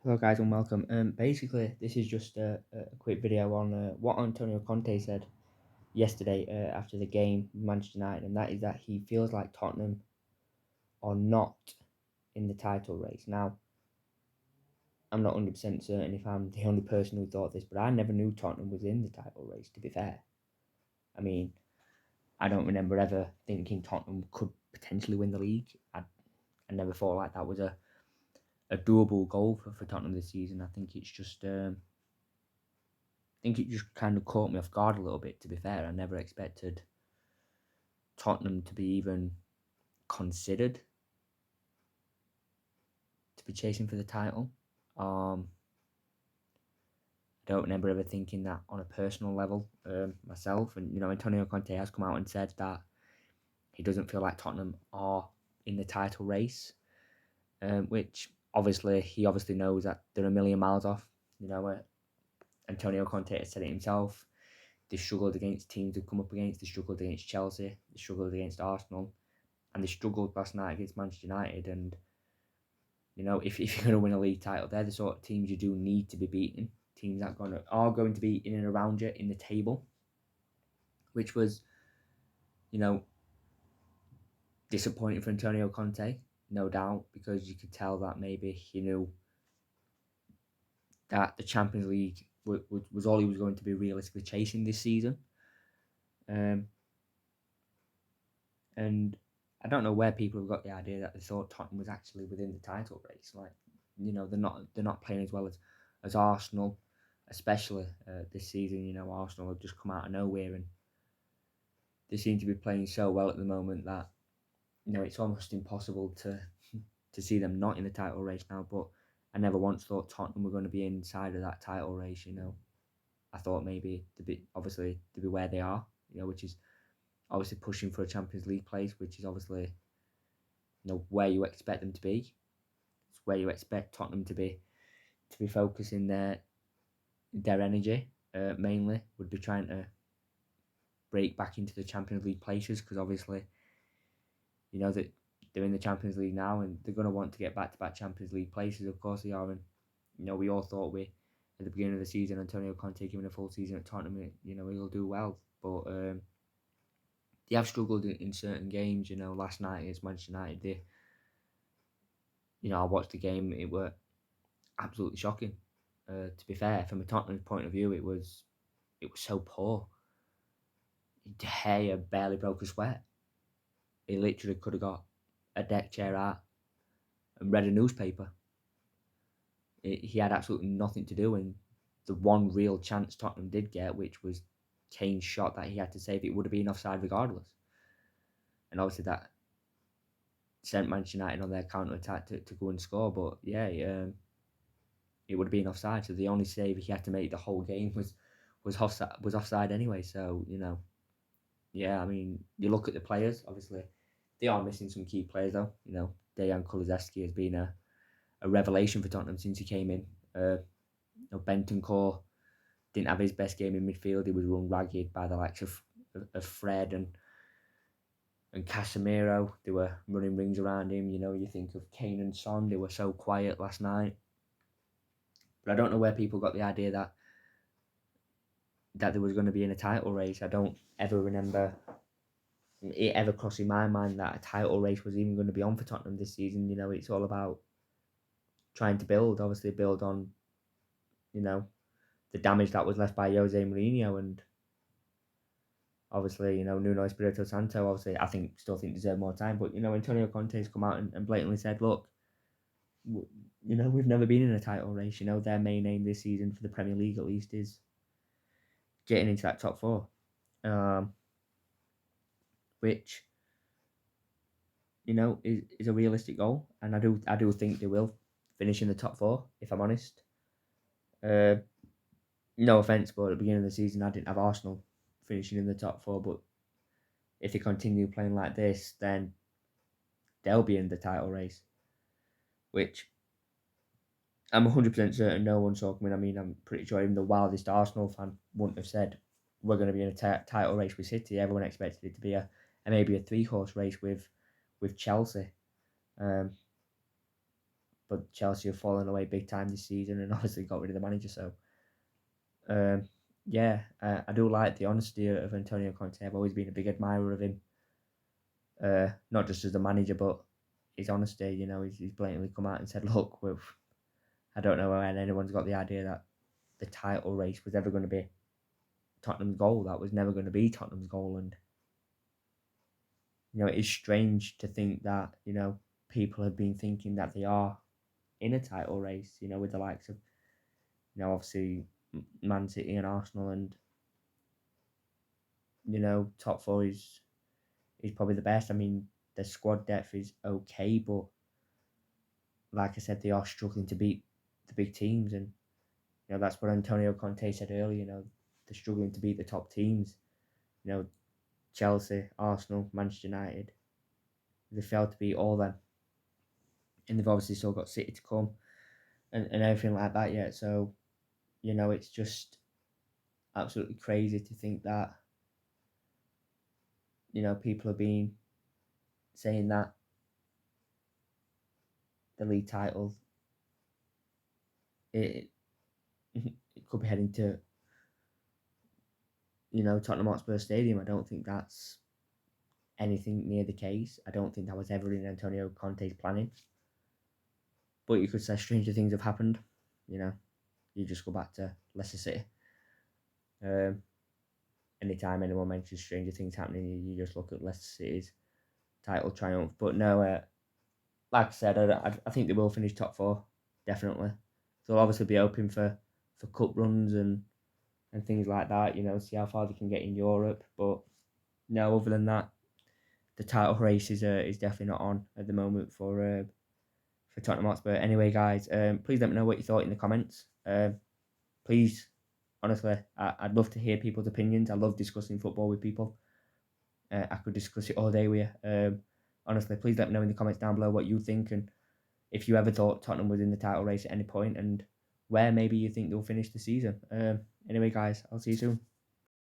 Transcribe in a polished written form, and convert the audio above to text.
Hello guys and welcome. Basically, this is just a quick video on what Antonio Conte said yesterday after the game with Manchester United, and that is that he feels like Tottenham are not in the title race. Now, I'm not 100% certain if I'm the only person who thought this, but I never knew Tottenham was in the title race, to be fair. I mean, I don't remember ever thinking Tottenham could potentially win the league. I never thought like that was a doable goal for Tottenham this season. I think it's just think it just kind of caught me off guard a little bit, to be fair. I never expected Tottenham to be even considered to be chasing for the title. I don't remember ever thinking that on a personal level myself. And, Antonio Conte has come out and said that he doesn't feel like Tottenham are in the title race, which he obviously knows that they're a million miles off. Antonio Conte has said it himself. They struggled against teams they've come up against. They struggled against Chelsea. They struggled against Arsenal. And they struggled last night against Manchester United. And, if you're going to win a league title, they're the sort of teams you do need to be beating. Teams that are going to be in and around you in the table, which was, you know, disappointing for Antonio Conte, no doubt, because you could tell that maybe he knew that the Champions League was all he was going to be realistically chasing this season. And I don't know where people have got the idea that they thought Tottenham was actually within the title race. Like, they're not playing as well as Arsenal, especially this season. Arsenal have just come out of nowhere and they seem to be playing so well at the moment that it's almost impossible to see them not in the title race now. But I never once thought Tottenham were going to be inside of that title race. I thought maybe to be where they are. Which is obviously pushing for a Champions League place, which is obviously where you expect them to be. It's where you expect Tottenham to be focusing their energy. Mainly would be trying to break back into the Champions League places, because obviously that they're in the Champions League now and they're going to want to get back-to-back Champions League places. Of course they are, and we all thought at the beginning of the season, Antonio Conte giving a full season at Tottenham, he'll do well, but they have struggled in certain games. Last night against Manchester United, I watched the game. It were absolutely shocking. To be fair, from a Tottenham point of view, it was so poor. De Gea barely broke a sweat. He literally could have got a deck chair out and read a newspaper. He had absolutely nothing to do, and the one real chance Tottenham did get, which was Kane's shot that he had to save, it would have been offside regardless. And obviously that sent Manchester United on their counter-attack to go and score. But yeah, it would have been offside. So the only save he had to make the whole game was offside anyway. So yeah. I mean, you look at the players. Obviously, they are missing some key players though. Dejan Kulusevski has been a revelation for Tottenham since he came in. Bentancur didn't have his best game in midfield. He was run ragged by the likes of Fred and Casemiro. They were running rings around him. You think of Kane and Son. They were so quiet last night. But I don't know where people got the idea that there was going to be in a title race. I don't ever remember it ever crossing my mind that a title race was even going to be on for Tottenham this season. It's all about trying to build on, the damage that was left by Jose Mourinho, and obviously, Nuno Espirito Santo, obviously, still think deserve more time. But, Antonio Conte's come out and blatantly said, look, we've never been in a title race. Their main aim this season for the Premier League, at least, is getting into that top four. Which, is a realistic goal. And I do think they will finish in the top four, if I'm honest. No offence, but at the beginning of the season, I didn't have Arsenal finishing in the top four. But if they continue playing like this, then they'll be in the title race, which I'm 100% certain no one saw coming. I mean, I'm pretty sure even the wildest Arsenal fan wouldn't have said we're going to be in a title race with City. Everyone expected it to be maybe a 3-horse race with Chelsea. But but Chelsea have fallen away big time this season, and obviously got rid of the manager. So um, yeah, I do like the honesty of Antonio Conte. I've always been a big admirer of him, not just as the manager, but his honesty. He's blatantly come out and said, "Look, I don't know when anyone's got the idea that the title race was ever going to be Tottenham's goal. That was never going to be Tottenham's goal." And it is strange to think that people have been thinking that they are in a title race. With the likes of obviously Man City and Arsenal, and top four is probably the best. I mean, the squad depth is okay, but like I said, they are struggling to beat the big teams, and that's what Antonio Conte said earlier. They're struggling to beat the top teams. Chelsea, Arsenal, Manchester United. They failed to beat all them, and they've obviously still got City to come, and everything like that yet. So it's just absolutely crazy to think that people have been saying that the league title it it could be heading to Tottenham Hotspur Stadium. I don't think that's anything near the case. I don't think that was ever in Antonio Conte's planning. But you could say stranger things have happened. You just go back to Leicester City. Anytime anyone mentions stranger things happening, you just look at Leicester City's title triumph. But no, like I said, I think they will finish top four, definitely. They'll obviously be open for cup runs and things like that. See how far they can get in Europe. But no, other than that, the title race is definitely not on at the moment for Tottenham Hotspur. Anyway, guys, please let me know what you thought in the comments. Please, honestly, I'd love to hear people's opinions. I love discussing football with people. I could discuss it all day with you. Honestly, please let me know in the comments down below what you think, and if you ever thought Tottenham was in the title race at any point, and where maybe you think they'll finish the season. Anyway, guys, I'll see you soon.